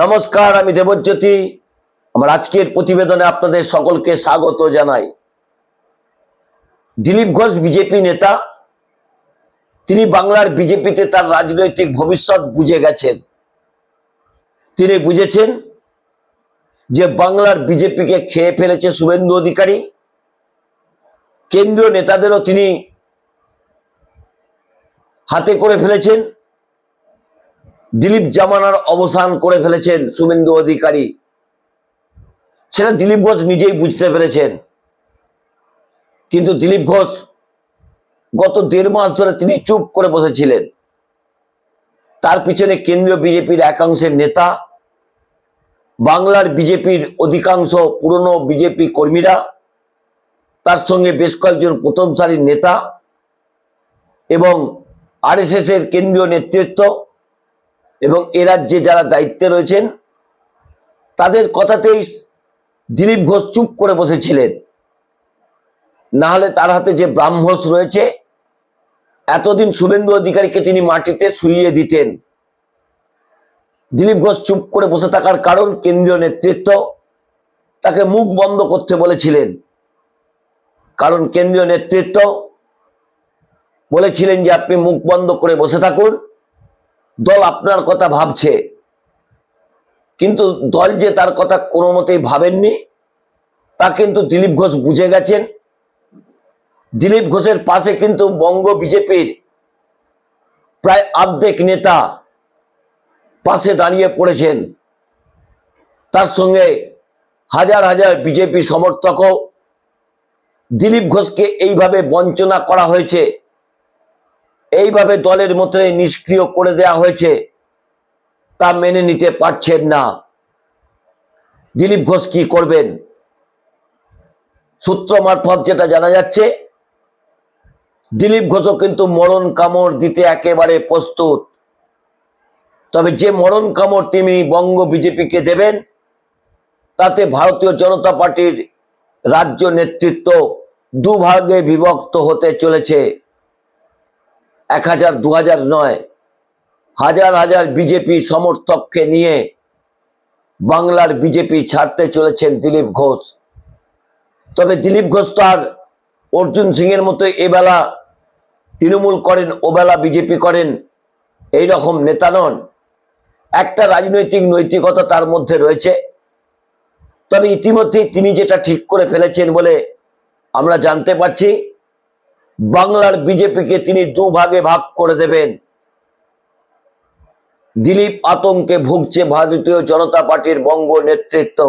নমস্কার, আমি দেবজ্যোতি। আমার আজকের প্রতিবেদনে আপনাদের সকলকে স্বাগত জানাই। দিলীপ ঘোষ বিজেপি নেতা, তিনি বাংলার বিজেপিতে তার রাজনৈতিক ভবিষ্যৎ বুঝে গেছেন। তিনি বুঝেছেন যে বাংলার বিজেপিকে খেয়ে ফেলেছে শুভেন্দু অধিকারী। কেন্দ্রীয় নেতাদেরও তিনি হাতে করে ফেলেছেন। দিলীপ জামানার অবসান করে ফেলেছেন শুভেন্দু অধিকারী। সেটা দিলীপ ঘোষ নিজেই বুঝতে পেরেছেন। কিন্তু দিলীপ ঘোষ গত 1.5 মাস ধরে তিনি চুপ করে বসেছিলেন। তার পিছনে কেন্দ্রীয় বিজেপির একাংশের নেতা, বাংলার বিজেপির অধিকাংশ পুরনো বিজেপি কর্মীরা, তার সঙ্গে বেশ কয়েকজন প্রথম সারির নেতা এবং আরএসএস এর কেন্দ্রীয় নেতৃত্ব এবং এ রাজ্যে যারা দায়িত্বে রয়েছেন, তাদের কথাতেই দিলীপ ঘোষ চুপ করে বসেছিলেন। না হলে তার হাতে যে ব্রাহ্মস রয়েছে, এতদিন শুভেন্দু অধিকারীকে তিনি মাটিতে শুইয়ে দিতেন। দিলীপ ঘোষ চুপ করে বসে থাকার কারণ, কেন্দ্রীয় নেতৃত্ব তাকে মুখ বন্ধ করতে বলেছিলেন। কারণ কেন্দ্রীয় নেতৃত্ব বলেছিলেন যে আপনি মুখ বন্ধ করে বসে থাকুন, দল আপনার কথা ভাবছে। কিন্তু দল যে তার কথা কোনো মতেই ভাবেননি, তা কিন্তু দিলীপ ঘোষ বুঝে গেছেন। দিলীপ ঘোষের পাশে কিন্তু বঙ্গ বিজেপির প্রায় অর্ধেক নেতা পাশে দাঁড়িয়ে পড়েছেন। তার সঙ্গে হাজার হাজার বিজেপি সমর্থকও দিলীপ ঘোষকে এইভাবে বঞ্চনা করা হয়েছে, এইভাবে দলের মধ্যে নিষ্ক্রিয় করে দেওয়া হয়েছে, তা মেনে নিতে পারছেন না। দিলীপ ঘোষ কি করবেন? সূত্র মারফত যেটা জানা যাচ্ছে, দিলীপ ঘোষও কিন্তু মরণ কামড় দিতে একেবারে প্রস্তুত। তবে যে মরণ কামড় তিনি বঙ্গ বিজেপিকে দেবেন, তাতে ভারতীয় জনতা পার্টির রাজ্য নেতৃত্ব দুভাগে বিভক্ত হতে চলেছে। 1000 2000 নয়, হাজার হাজার বিজেপি সমর্থককে নিয়ে বাংলার বিজেপি ছাড়তে চলেছেন দিলীপ ঘোষ। তবে দিলীপ ঘোষ তো আর অর্জুন সিং এর মতো এবেলা তৃণমূল করেন, ওবেলা বিজেপি করেন, এই রকম নেতা নন। একটা রাজনৈতিক নৈতিকতা তার মধ্যে রয়েছে। তবে ইতিমধ্যেই তিনি যেটা ঠিক করে ফেলেছেন বলে আমরা জানতে পারছি, বাংলার বিজেপিকে তিনি দুভাগে ভাগ করে দেবেন। দিলীপ আতঙ্কে ভুগছে ভারতীয় জনতা পার্টির বঙ্গ নেতৃত্ব,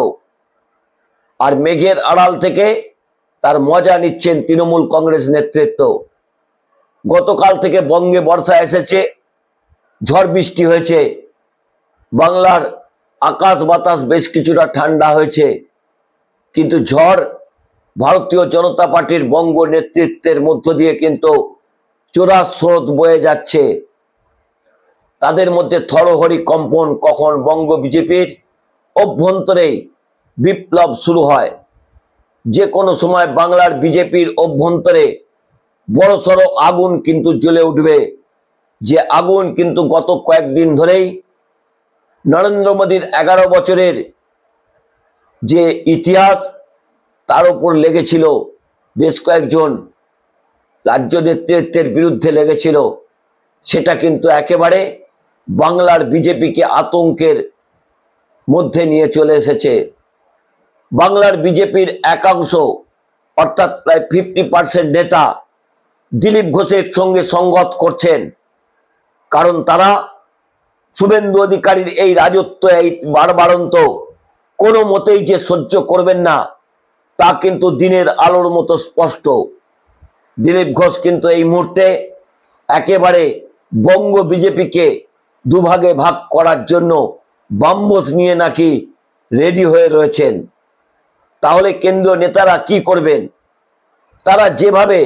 আর মেঘের আড়াল থেকে তার মজা নিচ্ছেন তৃণমূল কংগ্রেস নেতৃত্ব। গতকাল থেকে বঙ্গে বর্ষা এসেছে, ঝড় বৃষ্টি হয়েছে, বাংলার আকাশ বাতাস বেশ কিছুটা ঠান্ডা হয়েছে। কিন্তু ঝড় ভারতীয় জনতা পার্টির বঙ্গ নেতৃত্বের মধ্য দিয়ে কিন্তু চোরা স্রোত বয়ে যাচ্ছে। তাদের মধ্যে থরহরি কম্পন, কখন বঙ্গ বিজেপির অভ্যন্তরে বিপ্লব শুরু হয়। যে কোনো সময় বাংলার বিজেপির অভ্যন্তরে বড়সড় আগুন কিন্তু জ্বলে উঠবে। যে আগুন কিন্তু গত কয়েকদিন ধরেই নরেন্দ্র মোদীর 11 বছরের যে ইতিহাস, তার উপর লেগেছিল, বেশ কয়েকজন রাজ্য নেতৃত্বের বিরুদ্ধে লেগেছিল, সেটা কিন্তু একেবারে বাংলার বিজেপিকে আতঙ্কের মধ্যে নিয়ে চলে এসেছে। বাংলার বিজেপির একাংশ, অর্থাৎ প্রায় 50% নেতা দিলীপ ঘোষের সঙ্গে সংগত করছেন। কারণ তারা শুভেন্দু অধিকারীর এই রাজত্ব, এই বাড়বাড়ন্ত কোনো মতেই যে সহ্য করবেন না, তা কিন্তু দিনের আলোর মতো স্পষ্ট। দিলীপ ঘোষ কিন্তু এই মুহূর্তে একেবারে বঙ্গ বিজেপিকে দুভাগে ভাগ করার জন্য ব্রাহ্মস নিয়ে নাকি রেডি হয়ে রয়েছেন। তাহলে কেন্দ্রীয় নেতারা কি করবেন? তারা যেভাবে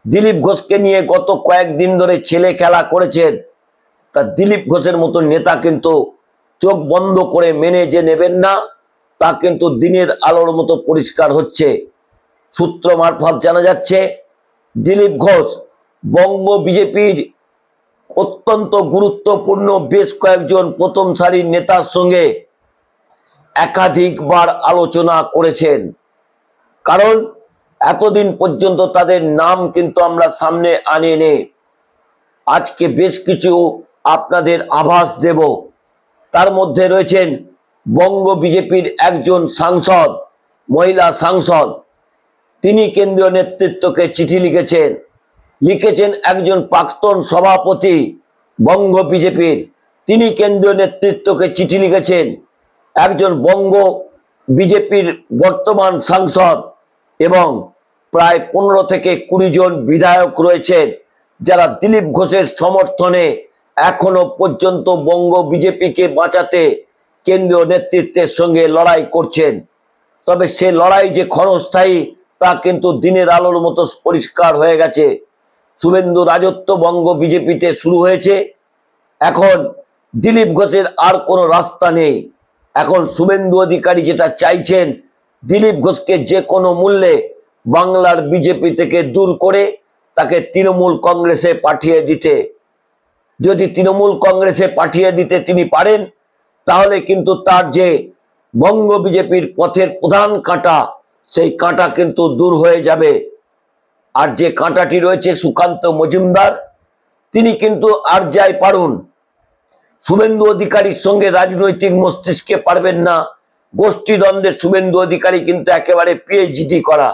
দিলীপ ঘোষকে নিয়ে গত কয়েকদিন ধরে ছেলে খেলা করেছেন, তা দিলীপ ঘোষের মতো নেতা কিন্তু চোখ বন্ধ করে মেনে যে নেবেন না, তা কিন্তু দিনের আলোর মতো পরিষ্কার হচ্ছে। সূত্র মারফত জানা যাচ্ছে, দিলীপ ঘোষ বঙ্গ বিজেপির অত্যন্ত গুরুত্বপূর্ণ বেশ কয়েকজন প্রথম সারির নেতার সঙ্গে একাধিকবার আলোচনা করেছেন। কারণ এতদিন পর্যন্ত তাদের নাম কিন্তু আমরা সামনে আনিনি। আজকে বেশ কিছু আপনাদের আভাস দেব। তার মধ্যে রয়েছেন বঙ্গ বিজেপির একজন সাংসদ, মহিলা সাংসদ, তিনি কেন্দ্রীয় নেতৃত্বকে চিঠি লিখেছেন একজন প্রাক্তন সভাপতি বঙ্গ বিজেপির, তিনি কেন্দ্রীয় নেতৃত্বকে চিঠি লিখেছেন। একজন বঙ্গ বিজেপির বর্তমান সাংসদ এবং প্রায় 15 থেকে 20 জন বিধায়ক রয়েছেন যারা দিলীপ ঘোষের সমর্থনে এখনো পর্যন্ত বঙ্গ বিজেপিকে বাঁচাতে কেন্দ্রীয় নেতৃত্বের সঙ্গে লড়াই করছেন। তবে সে লড়াই যে ক্ষণস্থায়ী তা কিন্তু দিনের আলোর মতো পরিষ্কার হয়ে গেছে। শুভেন্দু রাজত্ব বঙ্গ বিজেপিতে শুরু হয়েছে। এখন দিলীপ ঘোষের আর কোনো রাস্তা নেই। এখন শুভেন্দু অধিকারী যেটা চাইছেন, দিলীপ ঘোষকে যে কোনো মূল্যে বাংলার বিজেপি থেকে দূর করে তাকে তৃণমূল কংগ্রেসে পাঠিয়ে দিতে। যদি তৃণমূল কংগ্রেসে পাঠিয়ে দিতে তিনি পারেন, তাহলে কিন্তু তার যে বঙ্গ বিজেপির পথের প্রধান কাঁটা, সেই কাঁটা কিন্তু দূর হয়ে যাবে। আর যে কাঁটাটি রয়েছে সুকান্ত মজুমদার, তিনি কিন্তু আর যাই পারুন শুভেন্দু অধিকারীর সঙ্গে রাজনৈতিক মস্তিষ্কে পারবেন না। গোষ্ঠীদ্বন্দ্বে শুভেন্দু অধিকারী কিন্তু একেবারে পিএইচডি করা।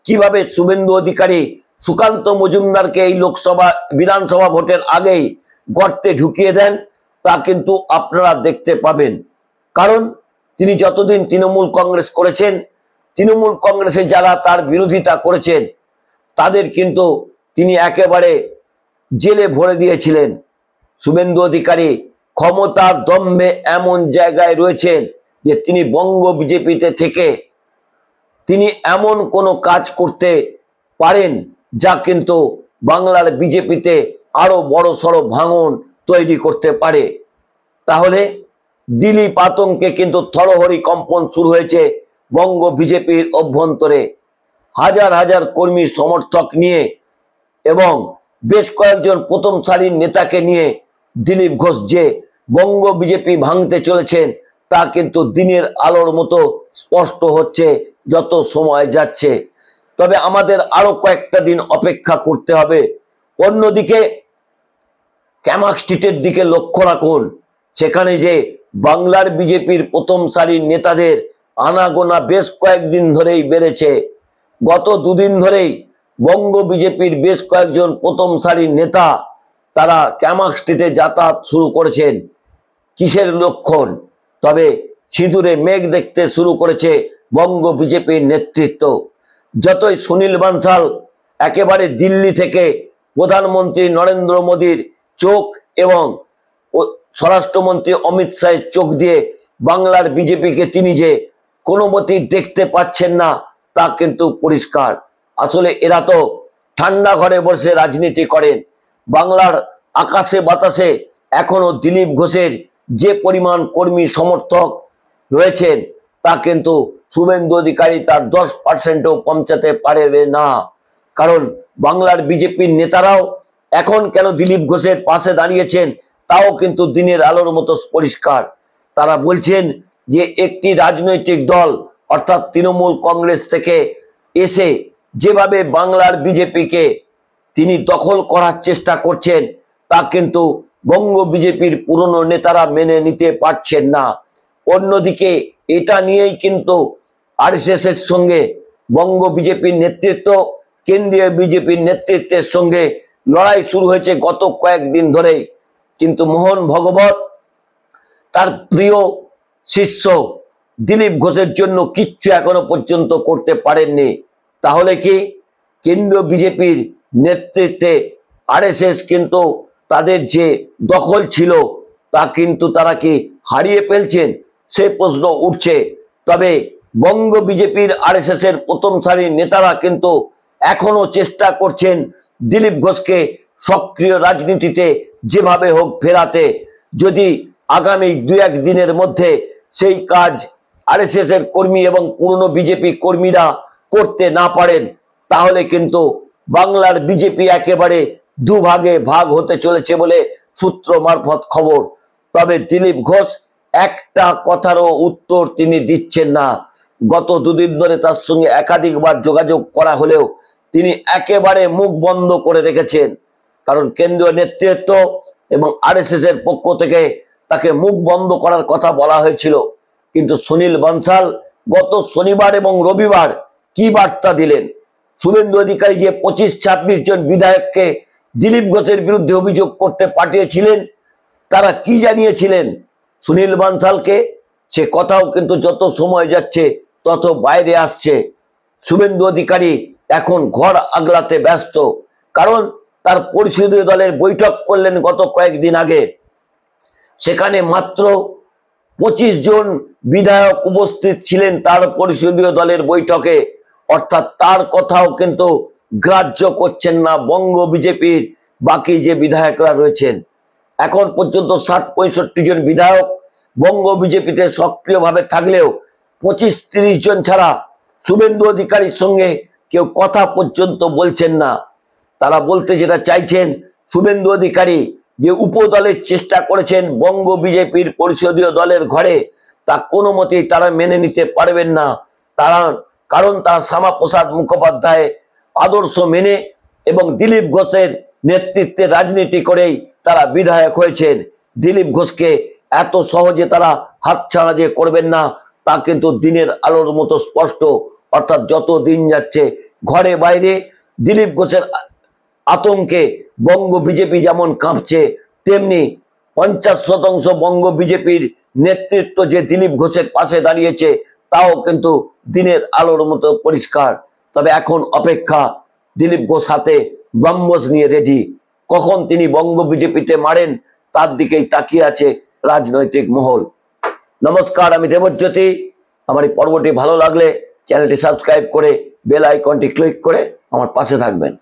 কিভাবে শুভেন্দু অধিকারী সুকান্ত মজুমদারকে এই লোকসভা বিধানসভা ভোটের আগেই গর্তে ঢুকিয়ে দেন তা কিন্তু আপনারা দেখতে পাবেন। কারণ তিনি যতদিন তৃণমূল কংগ্রেস করেছেন, তৃণমূল কংগ্রেসে যারা তার বিরোধিতা করেছেন তাদের কিন্তু তিনি একেবারে জেলে ভরে দিয়েছিলেন। শুভেন্দু অধিকারী ক্ষমতার দম্ভে এমন জায়গায় রয়েছেন যে তিনি বঙ্গ বিজেপিতে থেকে তিনি এমন কোনো কাজ করতে পারেন যা কিন্তু বাংলার বিজেপিতে আরো বড় সড়ো ভাঙন তৈরি করতে পারে। তাহলে দিলীপ আতঙ্কে কিন্তু থরহরি কম্পন শুরু হয়েছে বঙ্গ বিজেপির অভ্যন্তরে। হাজার হাজার কর্মী সমর্থক নিয়ে এবং বেশ কয়েকজন প্রথম সারির নেতাকে নিয়ে দিলীপ ঘোষ যে বঙ্গ বিজেপি ভাঙতে চলেছেন তা কিন্তু দিনের আলোর মতো স্পষ্ট হচ্ছে যত সময় যাচ্ছে। তবে আমাদের আরো কয়েকটা দিন অপেক্ষা করতে হবে। অন্যদিকে ক্যামাক স্ট্রিটের দিকে লক্ষ্য রাখুন, সেখানে যে বাংলার বিজেপির প্রথম সারির নেতাদের আনাগোনা বেশ কয়েকদিন ধরেই বেড়েছে। গত দুদিন ধরেই বঙ্গ বিজেপির বেশ কয়েকজন প্রথম সারির নেতা তারা ক্যামাক স্ট্রিটে যাতায়াত শুরু করেছেন। কিসের লক্ষণ? তবে সিঁদুরে মেঘ দেখতে শুরু করেছে বঙ্গ বিজেপির নেতৃত্ব। যতই সুনীল বানসাল একেবারে দিল্লি থেকে প্রধানমন্ত্রী নরেন্দ্র মোদীর চোখ এবং স্বরাষ্ট্রমন্ত্রী অমিত শাহের চোখ দিয়ে বাংলার বিজেপিকে তিনি যে কোনো মতেই দেখতে পাচ্ছেন না তা কিন্তু পরিষ্কার। আসলে এরা তো ঠান্ডা ঘরে বসে রাজনীতি করেন। বাংলার আকাশে বাতাসে এখনো দিলীপ ঘোষের যে পরিমাণ কর্মী সমর্থক রয়েছেন তা কিন্তু শুভেন্দু অধিকারী তার 10%ও পৌঁছাতে পারবে না। কারণ বাংলার বিজেপির নেতারাও এখন কেন দিলীপ ঘোষের পাশে দাঁড়িয়েছেন তাও কিন্তু দিনের আলোর মতো পরিষ্কার। তারা বলছেন যে একটি রাজনৈতিক দল অর্থাৎ তৃণমূল কংগ্রেস থেকে এসে যেভাবে বাংলার বিজেপিকে তিনি দখল করার চেষ্টা করছেন তা কিন্তু বঙ্গ বিজেপির পুরনো নেতারা মেনে নিতে পারছেন না। অন্যদিকে এটা নিয়েই কিন্তু আরএসএস এর সঙ্গে বঙ্গ বিজেপির নেতৃত্ব, কেন্দ্রীয় বিজেপির নেতৃত্বের সঙ্গে লড়াই শুরু হয়েছে গত কয়েকদিন ধরেই। কিন্তু মোহন ভগবত তার প্রিয় শিষ্য দিলীপ ঘোষের জন্য কিচ্ছু এখনো পর্যন্ত করতে পারেননি। তাহলে কি কেন্দ্রীয় বিজেপির নেতৃত্বে আরএসএস কিন্তু তাদের যে দখল ছিল তা কিন্তু তারা কি হারিয়ে ফেলছেন সে প্রশ্ন উঠছে। তবে বঙ্গ বিজেপির আরএসএস এর প্রথম সারির নেতারা কিন্তু এখনো চেষ্টা করছেন দিলীপ ঘোষকে সক্রিয় রাজনীতিতে যেভাবে হোক ফেরাতে। যদি আগামী 2-1 দিনের মধ্যে সেই কাজ আরএসএস এর কর্মী এবং পুরনো বিজেপি কর্মীরা করতে না পারেন তাহলে কিন্তু বাংলার বিজেপি একেবারে দুভাগে ভাগ হতে চলেছে বলে সূত্র মারফত খবর। তবে দিলীপ ঘোষ একটা কথারও উত্তর তিনি দিচ্ছেন না। গত দুদিন ধরে তার সঙ্গে একাধিকবার যোগাযোগ করা হলেও তিনি একেবারে মুখ বন্ধ করে রেখেছেন। কারণ কেন্দ্রীয় নেতৃত্ব এবং আরএসএস এর পক্ষ থেকে তাকে মুখ বন্ধ করার কথা বলা হয়েছিল, কিন্তু সুনীল বানসাল গত শনিবার এবং রবিবার কি বার্তা দিলেন? শুভেন্দু অধিকারী যে 25-26 জন বিধায়ককে দিলীপ ঘোষের বিরুদ্ধে অভিযোগ করতে পাঠিয়েছিলেন, তারা কি জানিয়েছিলেন সুনীল বানসালকে, সে কথাও কিন্তু যত সময় যাচ্ছে তত বাইরে আসছে। শুভেন্দু অধিকারী এখন ঘর আগলাতে ব্যস্ত, কারণ তার পরিষদীয় দলের বৈঠক করলেন গত কয়েকদিন আগে। সেখানে মাত্র 25 জন বিধায়ক উপস্থিত ছিলেন তার পরিষদীয় দলের বৈঠকে, অর্থাৎ তার কথাও কিন্তু গ্রাহ্য করছেন না বঙ্গ বিজেপির বাকি যে বিধায়করা রয়েছেন। এখন পর্যন্ত 60-65 জন বিধায়ক বঙ্গ বিজেপিতে সক্রিয়ভাবে থাকলেও 25-30 জন ছাড়া শুভেন্দু অধিকারীর সঙ্গে কেউ কথা পর্যন্ত বলছেন না। তারা বলতে যেটা চাইছেন, শুভেন্দু অধিকারী যে উপদলের চেষ্টা করেছেন বঙ্গ বিজেপির পরিষদীয় দলের ঘরে, তা কোনো মতেই তারা মেনে নিতে পারবেন না। কারণ তারা শ্যামাপ্রসাদ মুখোপাধ্যায় আদর্শ মেনে এবং দিলীপ ঘোষের নেতৃত্বে রাজনীতি করেই তারা বিধায়ক হয়েছেন। দিলীপ ঘোষকে এত সহজে তারা হাতছাড়া যে করবেন না, তা কিন্তু দিনের আলোর মতো স্পষ্ট। অর্থাৎ যত দিন যাচ্ছে ঘরে বাইরে দিলীপ ঘোষের আতঙ্কে বঙ্গ বিজেপি যেমন কাঁপছে, তেমনি 50% বঙ্গ বিজেপির নেতৃত্ব যে দিলীপ ঘোষের পাশে দাঁড়িয়েছে, তাও কিন্তু দিনের আলোর মতো পরিষ্কার। তবে এখন অপেক্ষা, দিলীপ ঘোষ হাতে ব্রহ্মস নিয়ে রেডি, কখন তিনি বঙ্গ বিজেপিতে মারেন তার দিকেই তাকিয়ে আছে রাজনৈতিক মহল। নমস্কার, আমি দেবজ্যোতি। আমার এই পর্বটি ভালো লাগলে চ্যানেলটি সাবস্ক্রাইব করে বেল আইকনটি ক্লিক করে আমার পাশে থাকবেন।